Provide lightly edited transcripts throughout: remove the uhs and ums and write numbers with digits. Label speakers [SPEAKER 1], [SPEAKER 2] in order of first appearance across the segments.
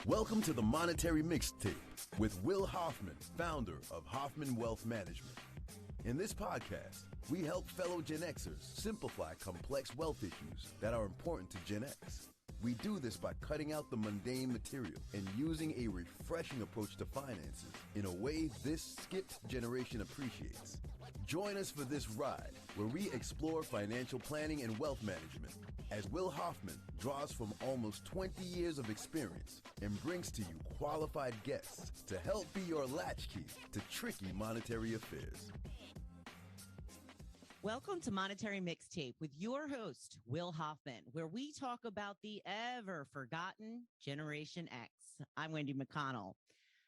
[SPEAKER 1] Welcome to the Monetary Mixtape with Will Hoffman, founder of Hoffman Wealth Management. In this podcast, we help fellow Gen Xers simplify complex wealth issues that are important to Gen X. We do this by cutting out the mundane material and using a refreshing approach to finances in a way this skipped generation appreciates. Join us for this ride where we explore financial planning and wealth management as Will Hoffman draws from almost 20 years of experience and brings to you qualified guests to help be your latchkey to tricky monetary affairs.
[SPEAKER 2] Welcome to Monetary Mixtape with your host, Will Hoffman, where we talk about the ever-forgotten Generation X. I'm Wendy McConnell.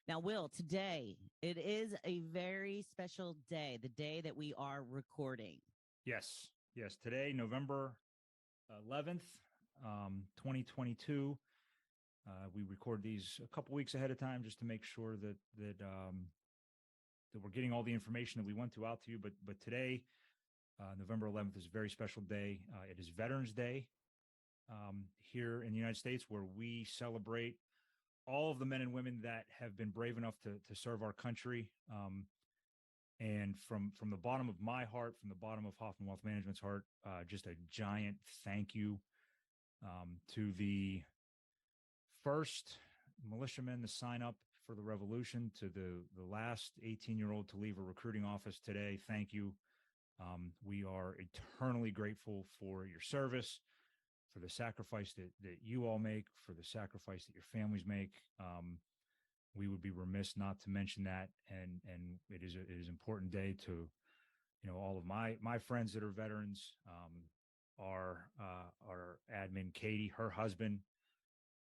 [SPEAKER 2] Now, Will, today, it is a very special day, the day that we are recording.
[SPEAKER 3] Yes. Today, November 11th, 2022. We record these a couple weeks ahead of time just to make sure that we're getting all the information that we want to out to you. But today, November 11th is a very special day. It is Veterans Day here in the United States, where we celebrate all of the men and women that have been brave enough to serve our country. And from the bottom of my heart, from the bottom of Hoffman Wealth Management's heart, just a giant thank you to the first militiamen to sign up for the revolution, to the last 18-year-old to leave a recruiting office today. Thank you. We are eternally grateful for your service, for the sacrifice that you all make, for the sacrifice that your families make. We would be remiss not to mention that. And it is an important day to, all of my friends that are veterans, our admin, Katie, her husband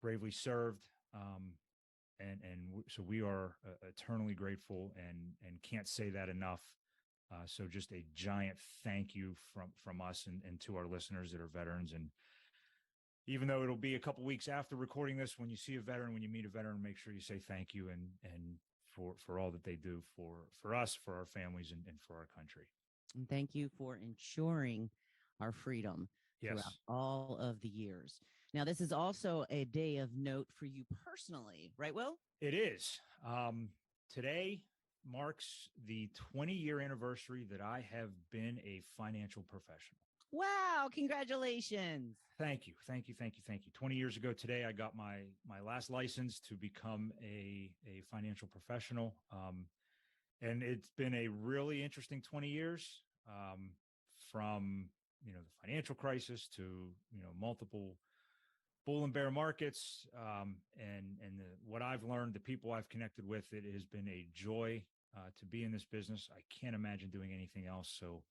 [SPEAKER 3] bravely served. So we are eternally grateful and can't say that enough. So just a giant thank you from us and to our listeners that are veterans. And even though it'll be a couple weeks after recording this, when you see a veteran, when you meet a veteran, make sure you say thank you and for all that they do for us, for our families, and for our country.
[SPEAKER 2] And thank you for ensuring our freedom
[SPEAKER 3] Yes.
[SPEAKER 2] throughout all of the years. Now, this is also a day of note for you personally, right, Will?
[SPEAKER 3] It is. Today marks the 20-year anniversary that I have been a financial professional.
[SPEAKER 2] Wow, congratulations.
[SPEAKER 3] Thank you. 20 years ago today, I got my last license to become a financial professional. And it's been a really interesting 20 years, from, the financial crisis to, multiple bull and bear markets. What I've learned, the people I've connected with, it has been a joy to be in this business. I can't imagine doing anything else. So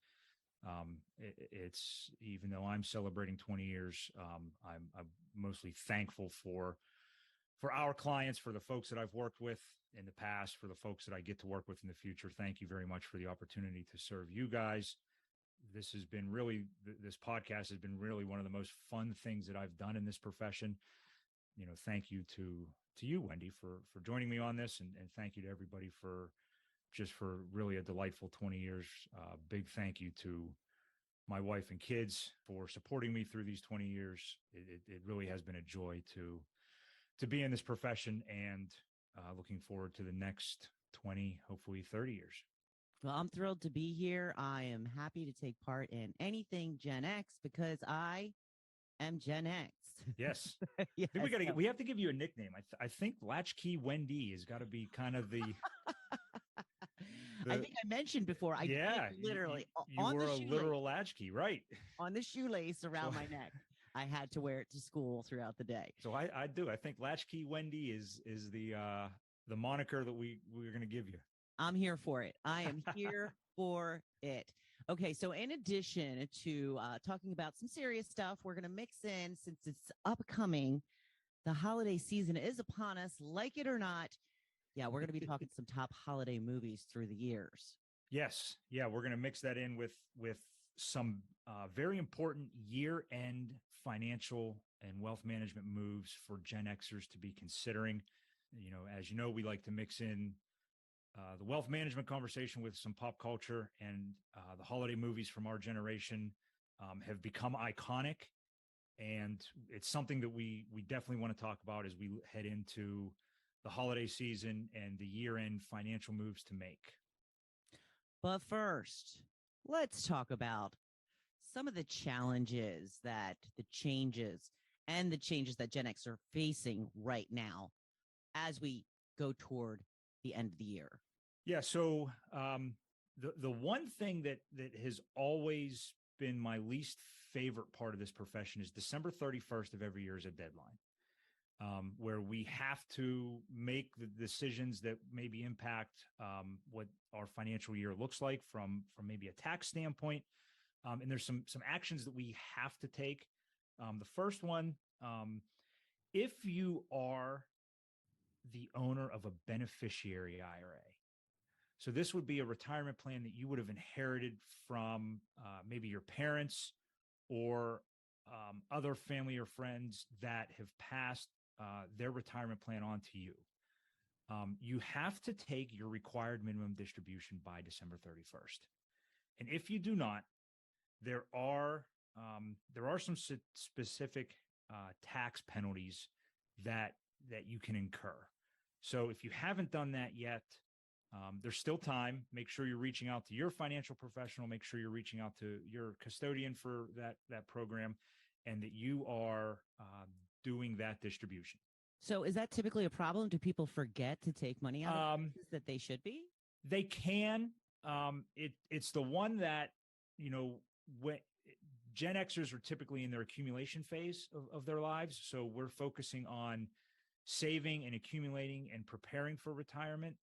[SPEAKER 3] it's, even though I'm celebrating 20 years, I'm mostly thankful for our clients, for the folks that I've worked with in the past, for the folks that I get to work with in the future. Thank you very much for the opportunity to serve you guys. This podcast has been really one of the most fun things that I've done in this profession. Thank you to you, Wendy, for joining me on this. And thank you to everybody for really a delightful 20 years. Big thank you to my wife and kids for supporting me through these 20 years. It really has been a joy to be in this profession, and looking forward to the next 20, hopefully 30 years.
[SPEAKER 2] Well, I'm thrilled to be here. I am happy to take part in anything Gen X because I am Gen X.
[SPEAKER 3] Yes.
[SPEAKER 2] Yes.
[SPEAKER 3] I think we have to give you a nickname. I think Latchkey Wendy has got to be kind of the
[SPEAKER 2] I think I mentioned before. I did literally
[SPEAKER 3] you
[SPEAKER 2] on
[SPEAKER 3] were
[SPEAKER 2] the
[SPEAKER 3] a
[SPEAKER 2] shoelace,
[SPEAKER 3] literal latchkey, right?
[SPEAKER 2] on the shoelace around my neck. I had to wear it to school throughout the day.
[SPEAKER 3] So I do. I think Latchkey Wendy is the moniker that we're going to give you.
[SPEAKER 2] I'm here for it. I am here for it. Okay, so in addition to talking about some serious stuff, we're going to mix in, since it's upcoming, the holiday season is upon us, like it or not. Yeah, we're going to be talking some top holiday movies through the years.
[SPEAKER 3] Yes. Yeah, we're going to mix that in with some very important year-end financial and wealth management moves for Gen Xers to be considering. As you know, we like to mix in the wealth management conversation with some pop culture, and the holiday movies from our generation have become iconic. And it's something that we definitely want to talk about as we head into the holiday season and the year-end financial moves to make.
[SPEAKER 2] But first, let's talk about some of the challenges that the changes that Gen X are facing right now as we go toward the end of the year.
[SPEAKER 3] Yeah. So the one thing that has always been my least favorite part of this profession is December 31st of every year is a deadline. Where we have to make the decisions that maybe impact what our financial year looks like from maybe a tax standpoint. And there's some actions that we have to take. The first one, if you are the owner of a beneficiary IRA, so this would be a retirement plan that you would have inherited from maybe your parents or other family or friends that have passed their retirement plan on to you. You have to take your required minimum distribution by December 31st. And if you do not, there are some specific tax penalties that you can incur. So if you haven't done that yet, there's still time. Make sure you're reaching out to your financial professional. Make sure you're reaching out to your custodian for that program, and that you are doing that distribution.
[SPEAKER 2] So is that typically a problem? Do people forget to take money out of places that they should be?
[SPEAKER 3] They can. It's the one that, when Gen Xers are typically in their accumulation phase of their lives. So we're focusing on saving and accumulating and preparing for retirement.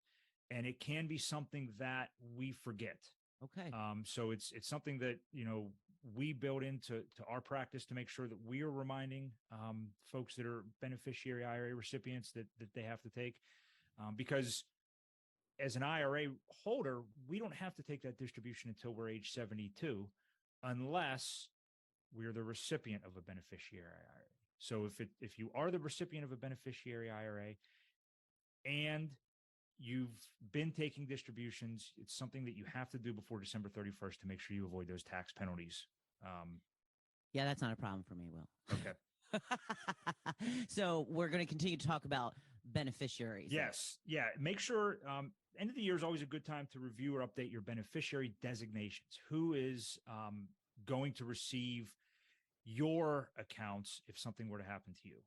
[SPEAKER 3] And it can be something that we forget.
[SPEAKER 2] Okay.
[SPEAKER 3] So it's something that, we build into our practice to make sure that we are reminding folks that are beneficiary IRA recipients that they have to take, because as an IRA holder, we don't have to take that distribution until we're age 72, unless we're the recipient of a beneficiary IRA. So if you are the recipient of a beneficiary IRA and you've been taking distributions, it's something that you have to do before December 31st to make sure you avoid those tax penalties.
[SPEAKER 2] Yeah, that's not a problem for me, Will.
[SPEAKER 3] Okay.
[SPEAKER 2] So we're going to continue to talk about beneficiaries.
[SPEAKER 3] Yes. Yeah. Make sure end of the year is always a good time to review or update your beneficiary designations. Who is going to receive your accounts if something were to happen to you?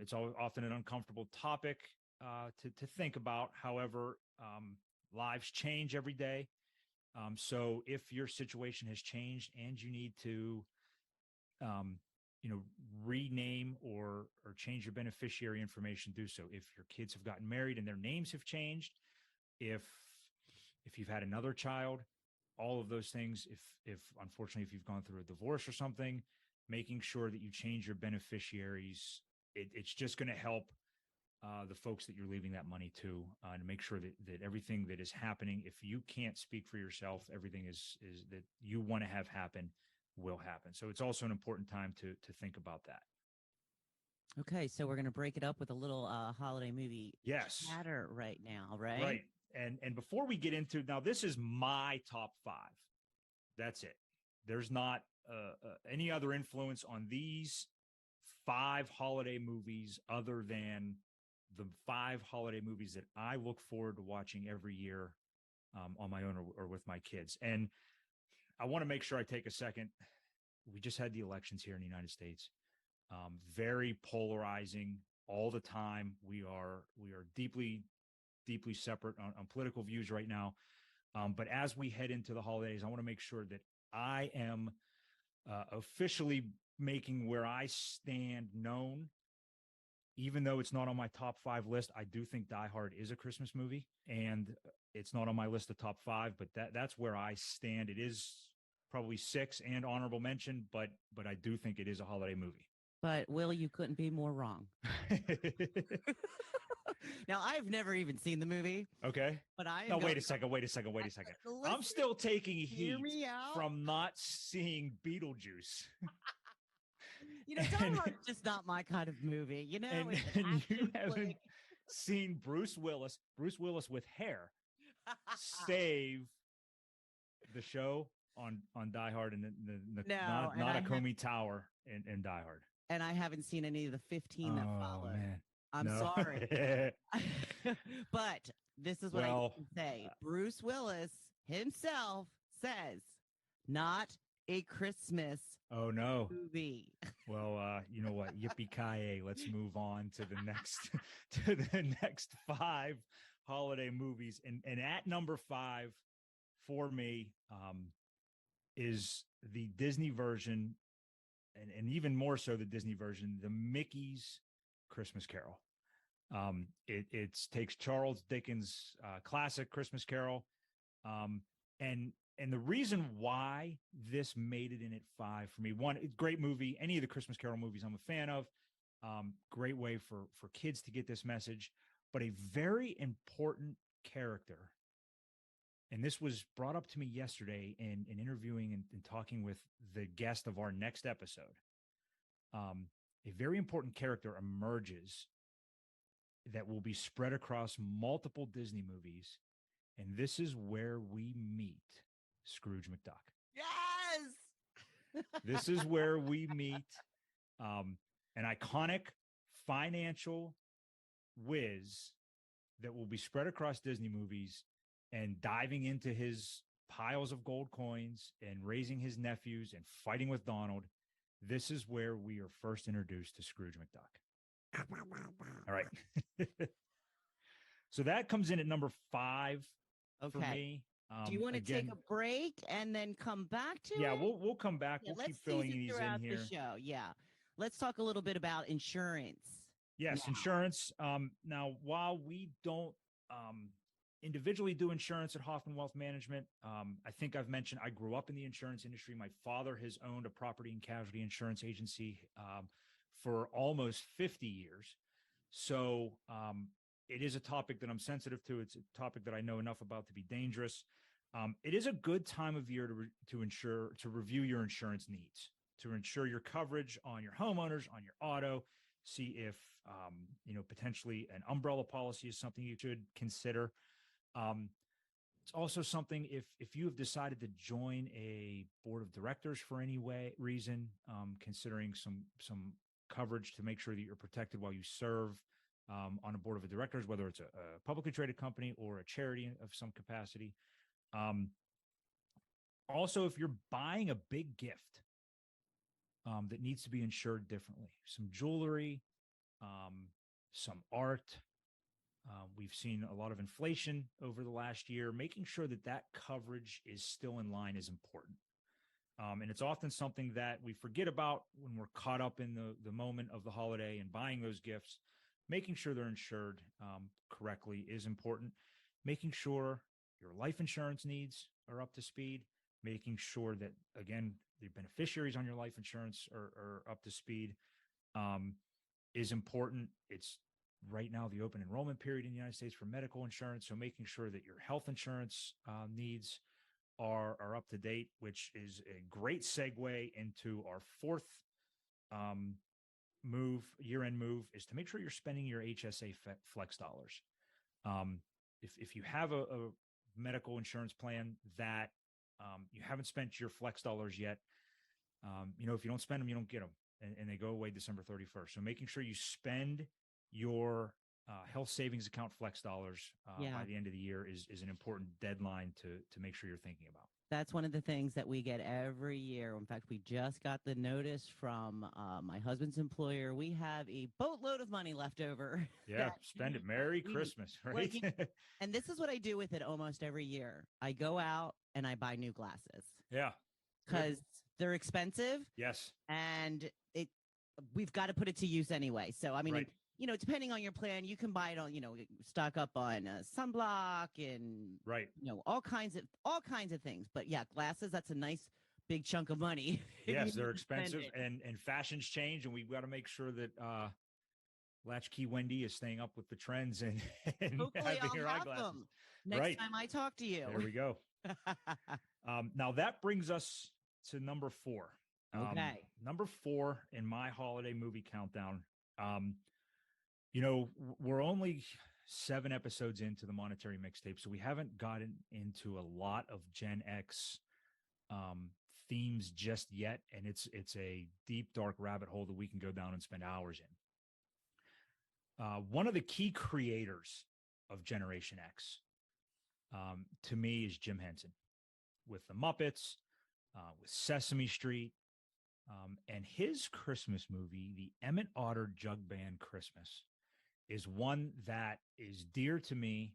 [SPEAKER 3] It's often an uncomfortable topic to think about. However, lives change every day. So if your situation has changed and you need to, rename or change your beneficiary information, do so. If your kids have gotten married and their names have changed, if you've had another child, all of those things, if unfortunately, if you've gone through a divorce or something, making sure that you change your beneficiaries, it's just going to help the folks that you're leaving that money to make sure that everything that is happening, if you can't speak for yourself, everything is that you want to have happen will happen. So it's also an important time to think about that.
[SPEAKER 2] Okay, so we're going to break it up with a little holiday movie chatter right now, right?
[SPEAKER 3] Right. And before we get into, now this is my top 5. That's it. There's not any other influence on these 5 holiday movies other than the 5 holiday movies that I look forward to watching every year on my own or with my kids. And I want to make sure I take a second. We just had the elections here in the United States. Very polarizing all the time. We are deeply separate on political views right now. But as we head into the holidays, I want to make sure that I am officially making where I stand known. Even though it's not on my top 5 list, I do think Die Hard is a Christmas movie, and it's not on my list of top 5, but that's where I stand. It is probably 6 and honorable mention, but I do think it is a holiday movie.
[SPEAKER 2] But Will, you couldn't be more wrong. Now, I've never even seen the movie.
[SPEAKER 3] Okay.
[SPEAKER 2] But
[SPEAKER 3] wait a second. I'm still taking heat from not seeing Beetlejuice.
[SPEAKER 2] Die Hard's just not my kind of movie.
[SPEAKER 3] And you haven't seen Bruce Willis with hair save the show on Die Hard and
[SPEAKER 2] No,
[SPEAKER 3] not a Comey Tower in Die Hard.
[SPEAKER 2] And I haven't seen any of the 15 that followed.
[SPEAKER 3] Man.
[SPEAKER 2] I'm
[SPEAKER 3] No.
[SPEAKER 2] sorry. But this is what I
[SPEAKER 3] Well,
[SPEAKER 2] can say. Bruce Willis himself says, not a Christmas
[SPEAKER 3] oh no.
[SPEAKER 2] movie.
[SPEAKER 3] Well, you know what? Yippee-ki-yay. Let's move on to the next 5 holiday movies. And at number 5 for me is the Disney version, and even more so the Disney version, the Mickey's Christmas Carol. It takes Charles Dickens' classic Christmas Carol, and the reason why this made it in at 5 for me, one, it's a great movie. Any of the Christmas Carol movies I'm a fan of. Great way for kids to get this message, but a very important character. And this was brought up to me yesterday in interviewing and talking with the guest of our next episode. A very important character emerges that will be spread across multiple Disney movies. And this is where we meet Scrooge McDuck.
[SPEAKER 2] Yes!
[SPEAKER 3] This is where we meet an iconic financial whiz that will be spread across Disney movies and diving into his piles of gold coins and raising his nephews and fighting with Donald. This is where we are first introduced to Scrooge McDuck. All right. So that comes in at number 5 for me.
[SPEAKER 2] Do you want to take a break and then come back to it?
[SPEAKER 3] Yeah, we'll come back.
[SPEAKER 2] Yeah,
[SPEAKER 3] we'll keep filling these in here.
[SPEAKER 2] The show. Yeah. Let's talk a little bit about insurance.
[SPEAKER 3] Yes, insurance. Now, while we don't individually do insurance at Hoffman Wealth Management, I think I've mentioned I grew up in the insurance industry. My father has owned a property and casualty insurance agency for almost 50 years. So it is a topic that I'm sensitive to. It's a topic that I know enough about to be dangerous. It is a good time of year to review your insurance needs, to ensure your coverage on your homeowners, on your auto, see if, potentially an umbrella policy is something you should consider. It's also something if you have decided to join a board of directors for any reason, considering some coverage to make sure that you're protected while you serve on a board of directors, whether it's a publicly traded company or a charity of some capacity. Also, if you're buying a big gift that needs to be insured differently, some jewelry, some art. We've seen a lot of inflation over the last year. Making sure that coverage is still in line is important. And it's often something that we forget about when we're caught up in the moment of the holiday and buying those gifts. Making sure they're insured correctly is important. Making sure your life insurance needs are up to speed. Making sure that, again, the beneficiaries on your life insurance are up to speed is important. It's right now the open enrollment period in the United States for medical insurance. So making sure that your health insurance needs are up to date, which is a great segue into our 4th year-end move, is to make sure you're spending your HSA flex dollars. If you have a medical insurance plan that you haven't spent your flex dollars yet, if you don't spend them, you don't get them, and they go away December 31st. So making sure you spend your health savings account flex dollars by the end of the year is an important deadline to make sure you're thinking about.
[SPEAKER 2] That's one of the things that we get every year. In fact, we just got the notice from my husband's employer. We have a boatload of money left over.
[SPEAKER 3] Yeah, spend it. Merry Christmas, right?
[SPEAKER 2] And this is what I do with it almost every year. I go out and I buy new glasses.
[SPEAKER 3] Yeah.
[SPEAKER 2] Because they're expensive.
[SPEAKER 3] Yes.
[SPEAKER 2] And we've got to put it to use anyway. So, I mean, depending on your plan, you can buy it on, stock up on sunblock and, all kinds of things. But yeah, glasses, that's a nice big chunk of money.
[SPEAKER 3] Yes, they're expensive and fashions change. And we've got to make sure that Latchkey Wendy is staying up with the trends and
[SPEAKER 2] hopefully
[SPEAKER 3] having
[SPEAKER 2] I'll
[SPEAKER 3] her
[SPEAKER 2] have
[SPEAKER 3] eyeglasses.
[SPEAKER 2] them next time I talk to you.
[SPEAKER 3] There we go. Now that brings us to number 4.
[SPEAKER 2] Okay.
[SPEAKER 3] Number 4 in my holiday movie countdown. We're only 7 episodes into the Monetary Mixtape, so we haven't gotten into a lot of Gen X themes just yet, and it's a deep, dark rabbit hole that we can go down and spend hours in. One of the key creators of Generation X, to me, is Jim Henson with the Muppets, with Sesame Street, and his Christmas movie, the Emmett Otter Jug Band Christmas, is one that is dear to me.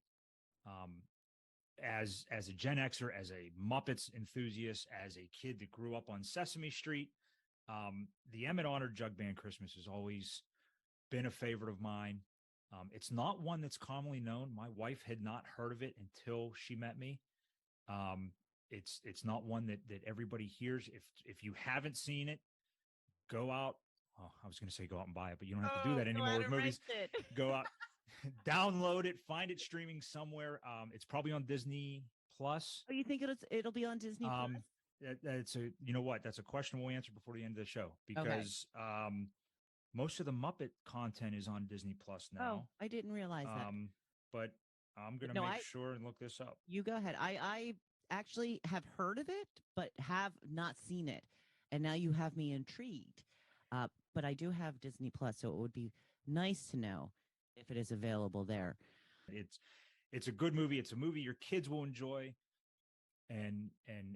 [SPEAKER 3] As a Gen Xer, as a Muppets enthusiast, as a kid that grew up on Sesame Street, the Emmett Otter Jug Band Christmas has always been a favorite of mine. It's not one that's commonly known. My wife had not heard of it until she met me. It's not one that everybody hears. If you haven't seen it, go out. Oh, I was going to say go out and buy it, but you don't have to do that anymore with movies. Go out. Download it, find it streaming somewhere. It's probably on Disney Plus.
[SPEAKER 2] Oh, you think it'll be on Disney Plus?
[SPEAKER 3] It's a, you know what? That's a question we'll answer before the end of the show, because most of the Muppet content is on Disney Plus now.
[SPEAKER 2] Oh, I didn't realize that.
[SPEAKER 3] But I'm going to make sure and look this up.
[SPEAKER 2] You go ahead. I actually have heard of it, but have not seen it. And now you have me intrigued. But I do have Disney Plus, so it would be nice to know if it is available there.
[SPEAKER 3] It's a good movie. It's a movie your kids will enjoy. And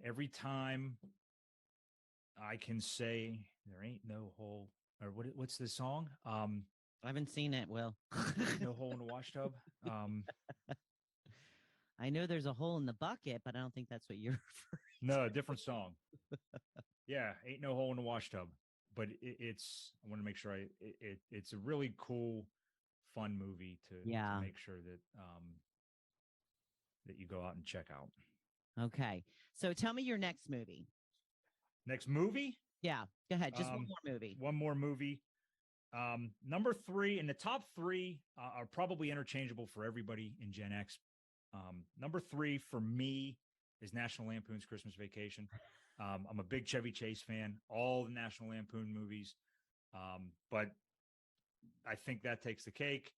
[SPEAKER 3] every time I can say there ain't no hole, or what's the song?
[SPEAKER 2] I haven't seen it, Will.
[SPEAKER 3] No hole in the wash tub.
[SPEAKER 2] I know there's a hole in the bucket, but I don't think that's what you're referring to.
[SPEAKER 3] No, a different song. Yeah, ain't no hole in the wash tub. But it's I want to make sure it's a really cool, fun movie to make sure that that you go out and check out.
[SPEAKER 2] Okay. So tell me your next movie.
[SPEAKER 3] Next movie?
[SPEAKER 2] Yeah. Go ahead. Just one more movie.
[SPEAKER 3] One more movie. Number 3, and the top 3 are probably interchangeable for everybody in Gen X. Number 3 for me is National Lampoon's Christmas Vacation. I'm a big Chevy Chase fan, all the National Lampoon movies. But I think that takes the cake.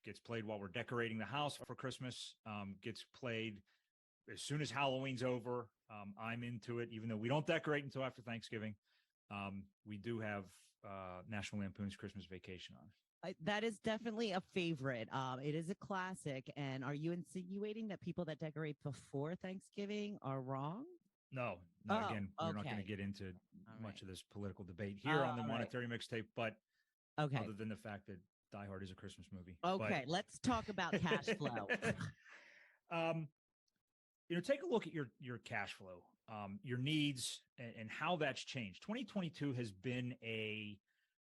[SPEAKER 3] Gets played while we're decorating the house for Christmas. Gets played as soon as Halloween's over. I'm into it, even though we don't decorate until after Thanksgiving. We do have National Lampoon's Christmas Vacation on.
[SPEAKER 2] That is definitely a favorite. It is a classic. And are you insinuating that people that decorate before Thanksgiving are wrong?
[SPEAKER 3] No. Again, we're not going to get into much of this political debate here on the Monetary Mixtape, but other than the fact that Die Hard is a Christmas movie.
[SPEAKER 2] Okay, let's talk about cash flow.
[SPEAKER 3] Take a look at your cash flow, your needs, and how that's changed. 2022 has been a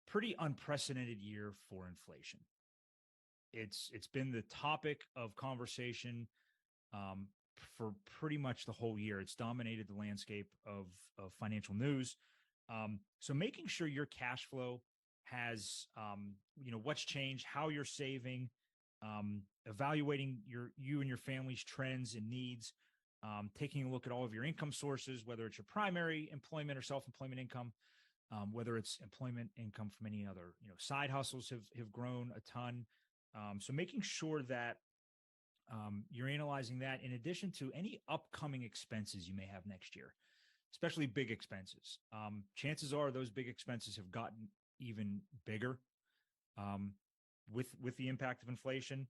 [SPEAKER 3] pretty unprecedented year for inflation. It's been the topic of conversation for pretty much the whole year. It's dominated the landscape of financial news. So making sure your cash flow has, what's changed, how you're saving, evaluating you and your family's trends and needs, taking a look at all of your income sources, whether it's your primary employment or self-employment income, whether it's employment income from any other, side hustles have grown a ton. So making sure that you're analyzing that in addition to any upcoming expenses you may have next year, especially big expenses. Chances are those big expenses have gotten even bigger with the impact of inflation.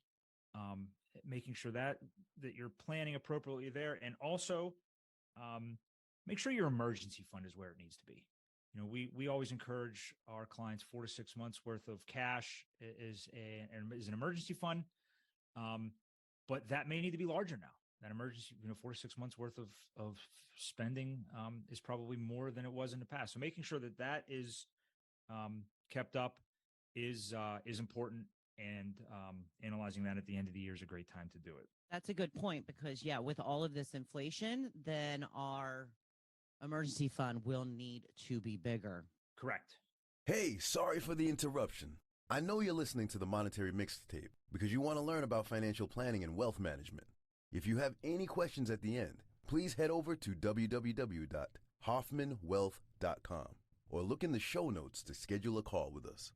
[SPEAKER 3] Making sure that you're planning appropriately there, and also make sure your emergency fund is where it needs to be. We always encourage our clients 4 to 6 months worth of cash is an emergency fund. But that may need to be larger now. That emergency, 4 to 6 months worth of spending is probably more than it was in the past. So making sure that is kept up is important, and analyzing that at the end of the year is a great time to do it.
[SPEAKER 2] That's a good point, because with all of this inflation, then our emergency fund will need to be bigger.
[SPEAKER 3] Correct.
[SPEAKER 1] Hey, sorry for the interruption. I know you're listening to the Monetary Mixtape because you want to learn about financial planning and wealth management. If you have any questions at the end, please head over to www.hoffmanwealth.com or look in the show notes to schedule a call with us.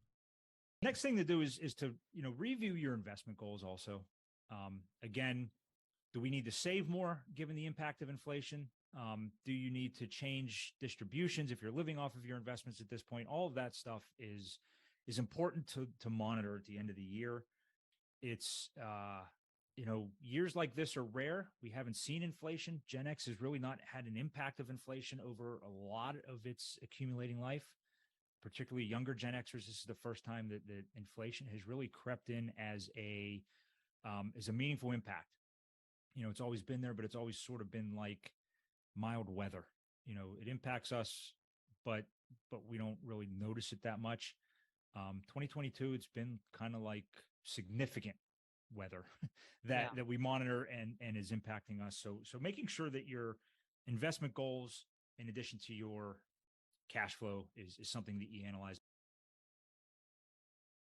[SPEAKER 3] Next thing to do is to review your investment goals also. Again, Do we need to save more given the impact of inflation? Do you need to change distributions if you're living off of your investments at this point? All of that stuff is important to monitor at the end of the year. It's years like this are rare. We haven't seen inflation. Gen X has really not had an impact of inflation over a lot of its accumulating life, particularly younger Gen Xers. This is the first time that inflation has really crept in as a meaningful impact. It's always been there, but it's always sort of been like mild weather. It impacts us, but we don't really notice it that much. 2022, it's been kind of like significant weather that we monitor and is impacting us. So making sure that your investment goals, in addition to your cash flow, is something that you analyze.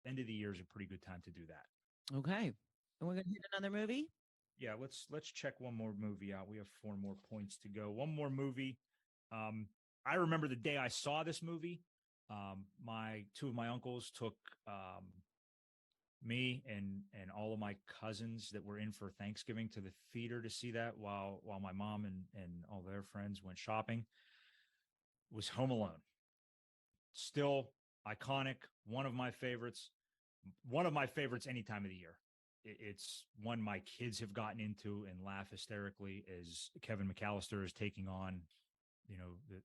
[SPEAKER 3] End of the year is a pretty good time to do that.
[SPEAKER 2] Okay. And we're going to hit another movie.
[SPEAKER 3] Yeah, let's check one more movie out. We have 4 more points to go. One more movie. I remember the day I saw this movie. Two of my uncles took me and all of my cousins that were in for Thanksgiving to the theater to see that while my mom and all their friends went shopping. It was Home Alone. Still iconic. One of my favorites any time of the year. It's one my kids have gotten into and laugh hysterically as Kevin McAllister is taking on,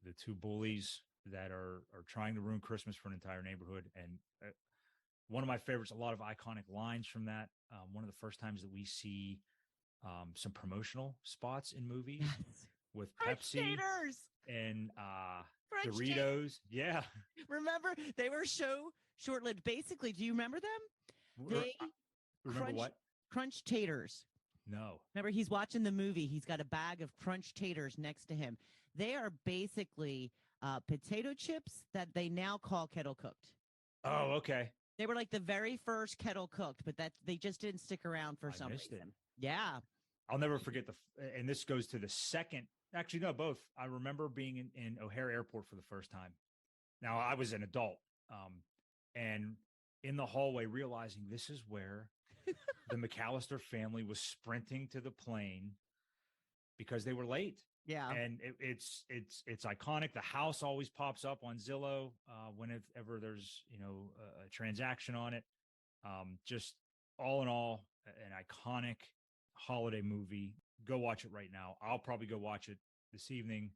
[SPEAKER 3] the 2 bullies that are trying to ruin Christmas for an entire neighborhood. And one of my favorites, a lot of iconic lines from that. One of the first times that we see some promotional spots in movies with Pepsi and Doritos.
[SPEAKER 2] Taters.
[SPEAKER 3] Yeah.
[SPEAKER 2] Remember, they were so short-lived. Basically, do you remember them? They
[SPEAKER 3] remember what?
[SPEAKER 2] Crunch taters.
[SPEAKER 3] No.
[SPEAKER 2] Remember, he's watching the movie. He's got a bag of crunch taters next to him. They are basically potato chips that they now call kettle cooked.
[SPEAKER 3] Oh, okay.
[SPEAKER 2] They were like the very first kettle cooked, but that they just didn't stick around for some reason.
[SPEAKER 3] It.
[SPEAKER 2] Yeah.
[SPEAKER 3] I'll never forget and this goes to the second, actually, no, both. I remember being in O'Hare Airport for the first time. Now I was an adult, and in the hallway realizing this is where the McAllister family was sprinting to the plane because they were late.
[SPEAKER 2] Yeah.
[SPEAKER 3] And it's iconic. The house always pops up on Zillow whenever there's, a transaction on it. Just all in all, an iconic holiday movie. Go watch it right now. I'll probably go watch it this evening.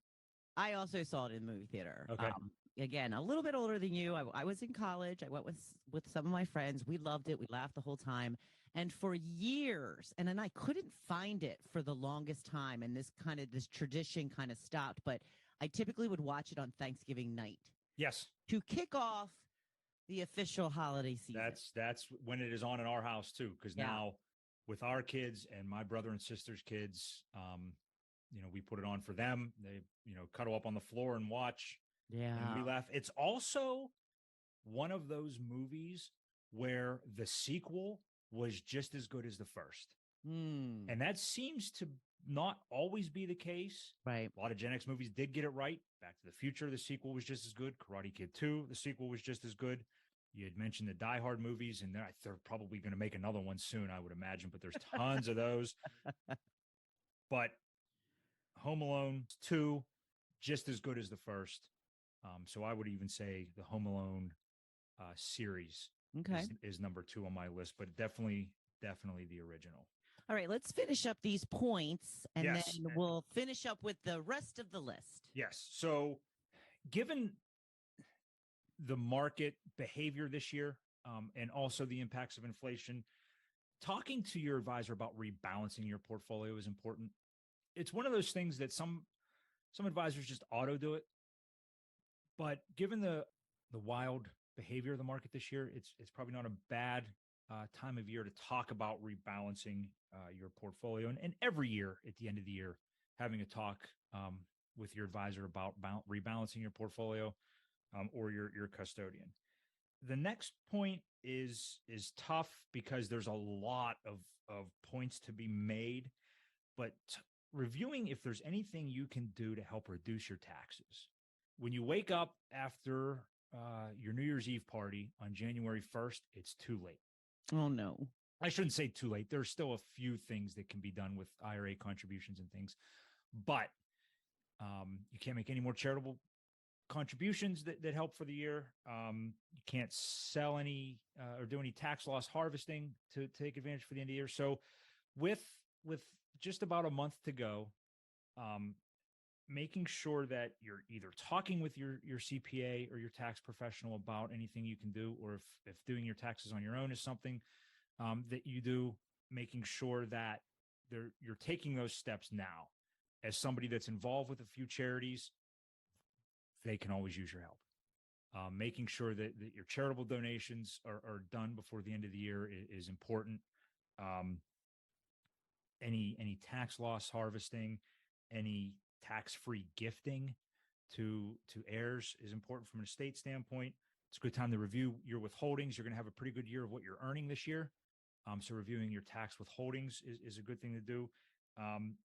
[SPEAKER 2] I also saw it in the movie theater.
[SPEAKER 3] Okay.
[SPEAKER 2] Again, a little bit older than you. I was in college. I went with some of my friends. We loved it. We laughed the whole time. And for years, and then I couldn't find it for the longest time. And this tradition kind of stopped. But I typically would watch it on Thanksgiving night.
[SPEAKER 3] Yes.
[SPEAKER 2] To kick off the official holiday season.
[SPEAKER 3] That's when it is on in our house too. Because now with our kids and my brother and sister's kids, we put it on for them. They, cuddle up on the floor and watch.
[SPEAKER 2] Yeah.
[SPEAKER 3] And we laugh. It's also one of those movies where the sequel was just as good as the first. And that seems to not always be the case.
[SPEAKER 2] Right.
[SPEAKER 3] A lot of Gen X movies did get it right. Back to the Future, the sequel was just as good. Karate Kid 2, the sequel was just as good. You had mentioned the Die Hard movies, and they're probably going to make another one soon, I would imagine, but there's tons of those. But Home Alone 2, just as good as the first. So I would even say the Home Alone series is number 2 on my list, but definitely the original.
[SPEAKER 2] All right, let's finish up these points, and
[SPEAKER 3] then
[SPEAKER 2] we'll finish up with the rest of the list.
[SPEAKER 3] Yes. So given the market behavior this year, and also the impacts of inflation, talking to your advisor about rebalancing your portfolio is important. It's one of those things that some advisors just auto do it. But given the wild behavior of the market this year, it's probably not a bad time of year to talk about rebalancing your portfolio. And every year at the end of the year, having a talk with your advisor about rebalancing your portfolio or your custodian. The next point is tough because there's a lot of points to be made, but reviewing if there's anything you can do to help reduce your taxes. When you wake up after your New Year's Eve party on January 1st, it's too late.
[SPEAKER 2] Oh, no.
[SPEAKER 3] I shouldn't say too late. There's still a few things that can be done with IRA contributions and things, but you can't make any more charitable contributions that help for the year. You can't sell any or do any tax loss harvesting to take advantage for the end of the year. So with just about a month to go, making sure that you're either talking with your CPA or your tax professional about anything you can do, or if doing your taxes on your own is something that you do, making sure that you're taking those steps now. As somebody that's involved with a few charities, they can always use your help. Making sure that your charitable donations are done before the end of the year is important. Any tax loss harvesting, any tax-free gifting to heirs is important from an estate standpoint. It's a good time to review your withholdings. You're going to have a pretty good year of what you're earning this year. So reviewing your tax withholdings is a good thing to do.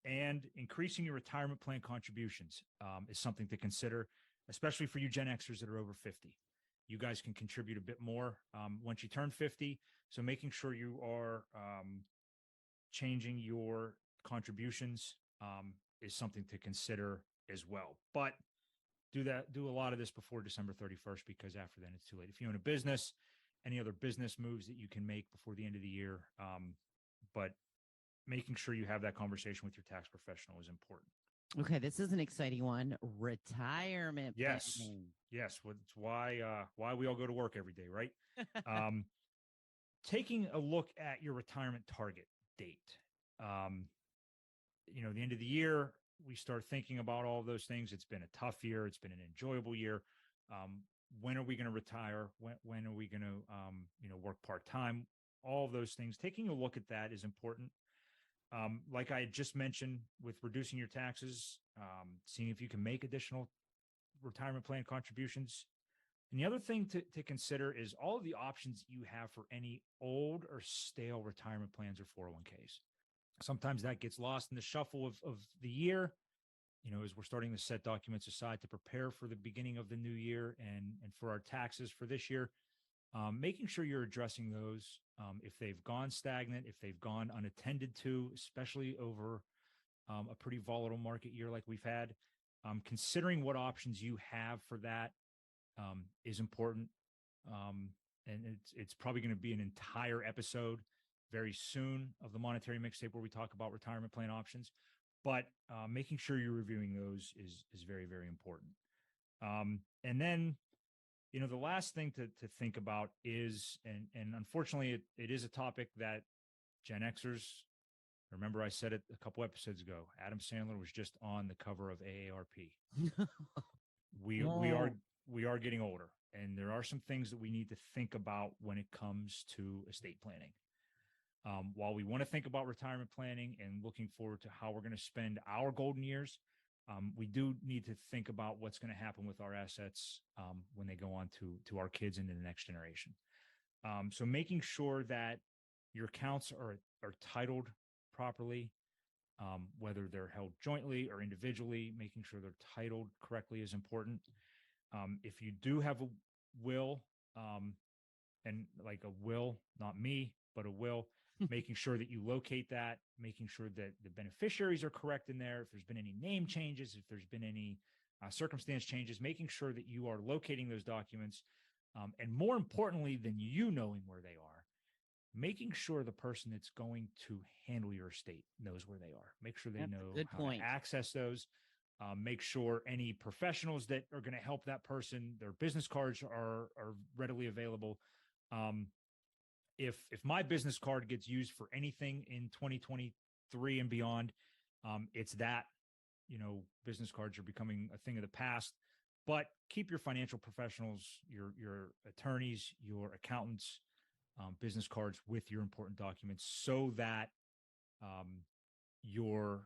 [SPEAKER 3] And increasing your retirement plan contributions is something to consider, especially for you Gen Xers that are over 50. You guys can contribute a bit more once you turn 50. So making sure you are changing your contributions is something to consider as well. But do a lot of this before December 31st, because after then it's too late. If you own a business, any other business moves that you can make before the end of the year. But making sure you have that conversation with your tax professional is important.
[SPEAKER 2] Okay, this is an exciting one. Retirement planning.
[SPEAKER 3] Yes. It's why we all go to work every day, right? Taking a look at your retirement target date. The end of the year, we start thinking about all of those things. It's been a tough year. It's been an enjoyable year. When are we going to retire? When are we going to, work part-time? All of those things. Taking a look at that is important. Like I just mentioned with reducing your taxes, seeing if you can make additional retirement plan contributions. And the other thing to consider is all of the options you have for any old or stale retirement plans or 401ks. Sometimes that gets lost in the shuffle of the year, as we're starting to set documents aside to prepare for the beginning of the new year and for our taxes for this year. Making sure you're addressing those if they've gone stagnant, if they've gone unattended to, especially over a pretty volatile market year like we've had. Considering what options you have for that is important. And it's probably going to be an entire episode very soon of the Monetary Mixtape where we talk about retirement plan options. But making sure you're reviewing those is very, very important. And then, the last thing to think about is, and unfortunately, it is a topic that Gen Xers, remember I said it a couple episodes ago, Adam Sandler was just on the cover of AARP. We are getting older, and there are some things that we need to think about when it comes to estate planning. While we want to think about retirement planning and looking forward to how we're going to spend our golden years, we do need to think about what's going to happen with our assets when they go on to our kids and the next generation. So making sure that your accounts are titled properly, whether they're held jointly or individually, making sure they're titled correctly is important. If you do have a will, and like a will, not me, but a will, making sure that you locate that, making sure that the beneficiaries are correct in there. If there's been any name changes, if there's been any circumstance changes, making sure that you are locating those documents. And more importantly than you knowing where they are, making sure the person that's going to handle your estate knows where they are. Make sure they know how to access those. Make sure any professionals that are going to help that person, their business cards are readily available. If my business card gets used for anything in 2023 and beyond, it's that, business cards are becoming a thing of the past. But keep your financial professionals, your attorneys, your accountants, business cards with your important documents so that your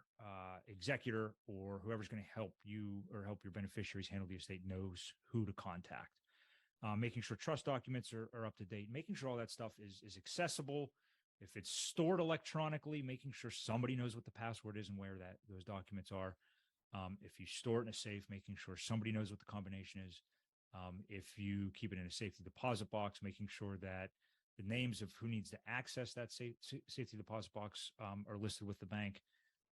[SPEAKER 3] executor or whoever's going to help you or help your beneficiaries handle the estate knows who to contact. Making sure trust documents are up to date, making sure all that stuff is accessible. If it's stored electronically, making sure somebody knows what the password is and where those documents are. If you store it in a safe, making sure somebody knows what the combination is. If you keep it in a safety deposit box, making sure that The names of who needs to access that safety deposit box are listed with the bank.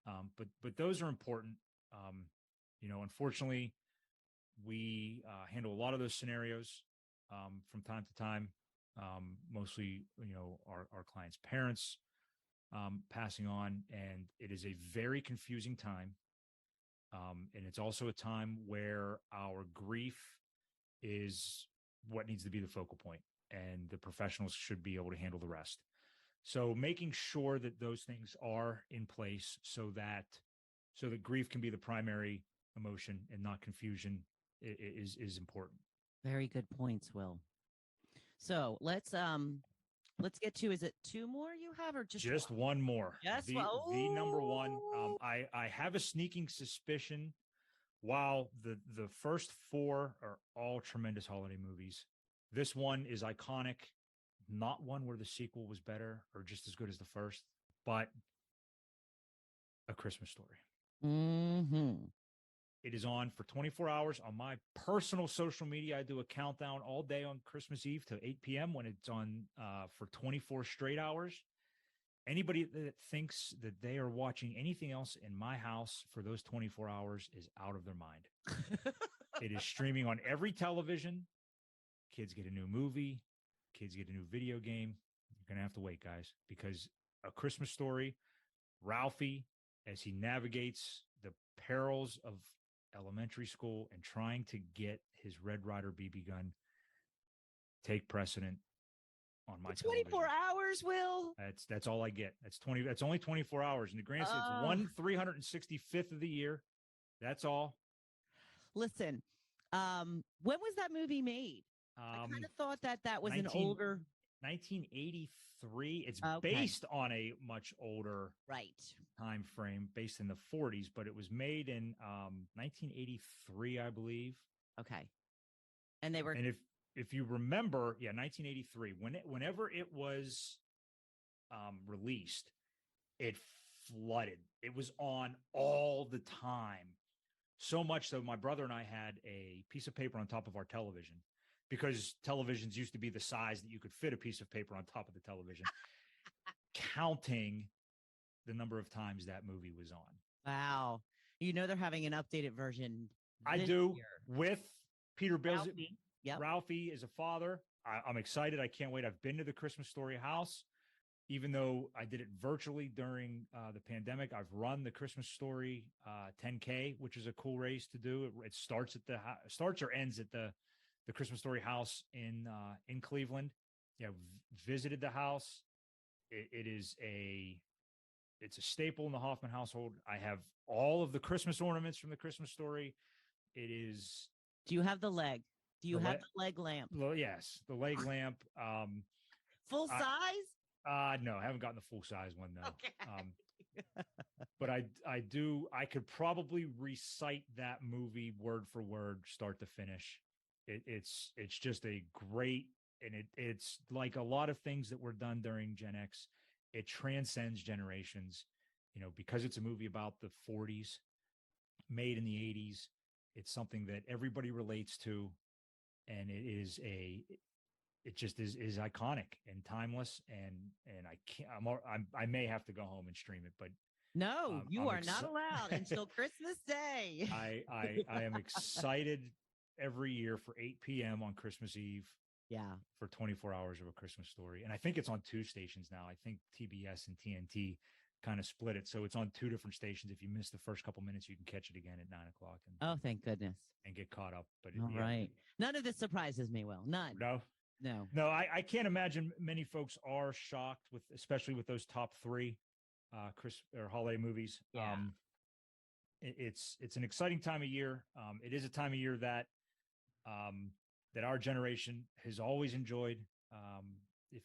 [SPEAKER 3] But those are important. Unfortunately, we handle a lot of those scenarios from time to time. Mostly, our clients' parents passing on, and it is a very confusing time. And it's also a time where our grief is what needs to be the focal point, and the professionals should be able to handle the rest. So making sure that those things are in place so that grief can be the primary emotion and not confusion is important.
[SPEAKER 2] Very good points, Will. So let's get to, is it two more you have or just
[SPEAKER 3] one more?
[SPEAKER 2] Yes,
[SPEAKER 3] the number one. I have a sneaking suspicion. While the first four are all tremendous holiday movies, this one is iconic. Not one where the sequel was better or just as good as the first, but A Christmas Story.
[SPEAKER 2] Mm-hmm.
[SPEAKER 3] It is on for 24 hours on my personal social media. I do a countdown all day on Christmas Eve to 8 p.m. when it's on for 24 straight hours. Anybody that thinks that they are watching anything else in my house for those 24 hours is out of their mind. It is streaming on every television. Kids get a new movie. Kids get a new video game. You're going to have to wait, guys, because A Christmas Story, Ralphie, as he navigates the perils of elementary school and trying to get his Red Ryder BB gun, take precedent on my
[SPEAKER 2] 24
[SPEAKER 3] television.
[SPEAKER 2] hours, Will.
[SPEAKER 3] That's all I get. That's only 24 hours. And the grant, it's 1/365th of the year. That's all.
[SPEAKER 2] Listen, when was that movie made? I kind of thought that was an older
[SPEAKER 3] 1983. It's based on a much older time frame, based in the 40s, but it was made in 1983, I believe.
[SPEAKER 2] Okay. And they were,
[SPEAKER 3] and if you remember, 1983, whenever it was released, it flooded. It was on all the time. So much so my brother and I had a piece of paper on top of our television, because televisions used to be the size that you could fit a piece of paper on top of the television, counting the number of times that movie was on.
[SPEAKER 2] Wow. They're having an updated version.
[SPEAKER 3] I do
[SPEAKER 2] year.
[SPEAKER 3] with Peter Bills.
[SPEAKER 2] Yep.
[SPEAKER 3] Ralphie is a father. I'm excited. I can't wait. I've been to the Christmas Story house, even though I did it virtually during the pandemic. I've run the Christmas Story 10K, which is a cool race to do. It starts at starts or ends at the Christmas Story house in Cleveland. Visited the house. It's a staple in the Hoffman household. I have all of the Christmas ornaments from the Christmas Story. It is.
[SPEAKER 2] Do you have the leg? Do you have the leg lamp?
[SPEAKER 3] Well, yes, the leg lamp.
[SPEAKER 2] Full size?
[SPEAKER 3] No, I haven't gotten the full size one though.
[SPEAKER 2] Okay.
[SPEAKER 3] But I do. I could probably recite that movie word for word, start to finish. It's just a great, and it's like a lot of things that were done during Gen X. It transcends generations, because it's a movie about the 40s, made in the 80s. It's something that everybody relates to, and it just is iconic and timeless. And I may have to go home and stream it, but
[SPEAKER 2] no, you are not allowed until Christmas Day.
[SPEAKER 3] I am excited every year for 8 p.m. on Christmas Eve.
[SPEAKER 2] Yeah.
[SPEAKER 3] For 24 hours of A Christmas Story. And I think it's on two stations now. I think TBS and TNT kind of split it. So it's on two different stations. If you miss the first couple minutes, you can catch it again at 9 o'clock.
[SPEAKER 2] Oh, thank goodness.
[SPEAKER 3] And get caught up. But
[SPEAKER 2] right. None of this surprises me, Will. None.
[SPEAKER 3] No, I can't imagine many folks are shocked especially with those top three holiday movies.
[SPEAKER 2] Yeah.
[SPEAKER 3] It's an exciting time of year. It is a time of year that our generation has always enjoyed. If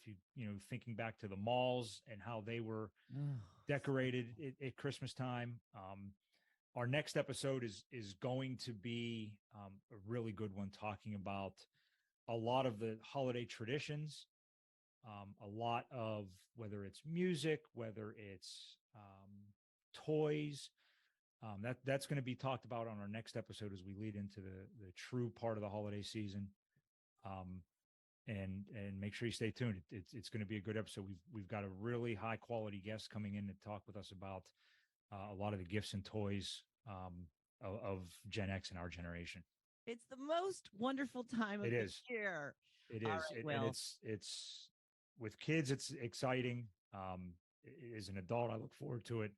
[SPEAKER 3] thinking back to the malls and how they were decorated at Christmas time. Our next episode is going to be a really good one, talking about a lot of the holiday traditions, a lot of whether it's music, whether it's toys. That's going to be talked about on our next episode as we lead into the true part of the holiday season. and make sure you stay tuned. It's going to be a good episode. We've got a really high quality guest coming in to talk with us about a lot of the gifts and toys of Gen X and our generation.
[SPEAKER 2] It's the most wonderful time of the year.
[SPEAKER 3] It
[SPEAKER 2] All
[SPEAKER 3] is.
[SPEAKER 2] right,
[SPEAKER 3] And it's with kids, it's exciting. As an adult, I look forward to it.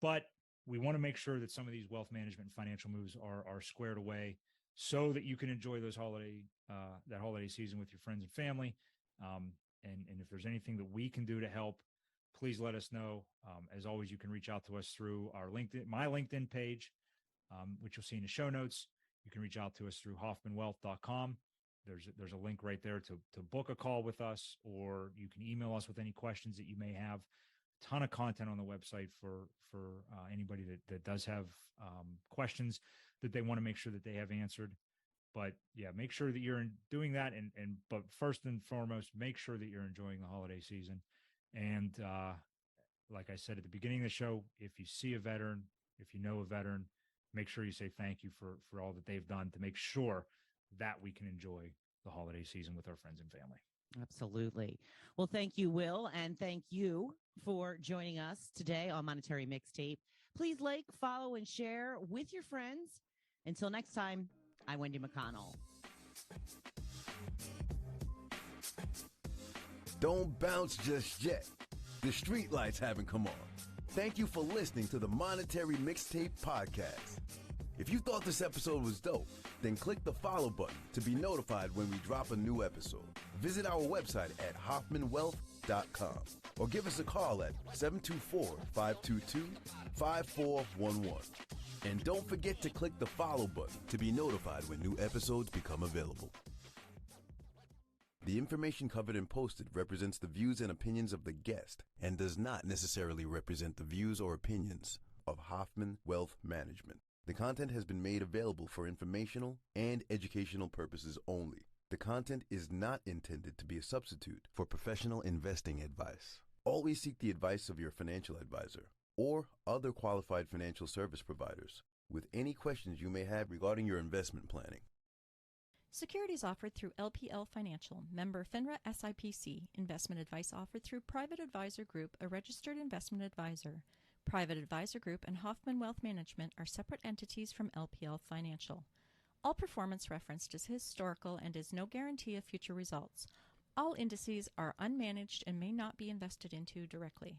[SPEAKER 3] But we want to make sure that some of these wealth management and financial moves are squared away so that you can enjoy those that holiday season with your friends and family. And if there's anything that we can do to help, please let us know. As always, you can reach out to us through my LinkedIn page, which you'll see in the show notes. You can reach out to us through hoffmanwealth.com. There's a link right there to book a call with us, or you can email us with any questions that you may have. A ton of content on the website for anybody that does have questions that they want to make sure that they have answered. But yeah, make sure that you're doing that. But first and foremost, make sure that you're enjoying the holiday season. And like I said at the beginning of the show, if you see a veteran, if you know a veteran, make sure you say thank you for all that they've done to make sure that we can enjoy the holiday season with our friends and family.
[SPEAKER 2] Absolutely. Well, thank you, Will, and thank you for joining us today on Monetary Mixtape. Please like, follow, and share with your friends. Until next time, I'm Wendy McConnell.
[SPEAKER 1] Don't bounce just yet. The street lights haven't come on. Thank you for listening to the Monetary Mixtape Podcast. If you thought this episode was dope, then click the follow button to be notified when we drop a new episode. Visit our website at hoffmanwealth.com or give us a call at 724-522-5411. And don't forget to click the follow button to be notified when new episodes become available. The information covered and posted represents the views and opinions of the guest and does not necessarily represent the views or opinions of Hoffman Wealth Management. The content has been made available for informational and educational purposes only. The content is not intended to be a substitute for professional investing advice. Always seek the advice of your financial advisor or other qualified financial service providers with any questions you may have regarding your investment planning.
[SPEAKER 4] Securities offered through LPL Financial, member FINRA SIPC. Investment advice offered through Private Advisor Group, a registered investment advisor. Private Advisor Group and Hoffman Wealth Management are separate entities from LPL Financial. All performance referenced is historical and is no guarantee of future results. All indices are unmanaged and may not be invested into directly.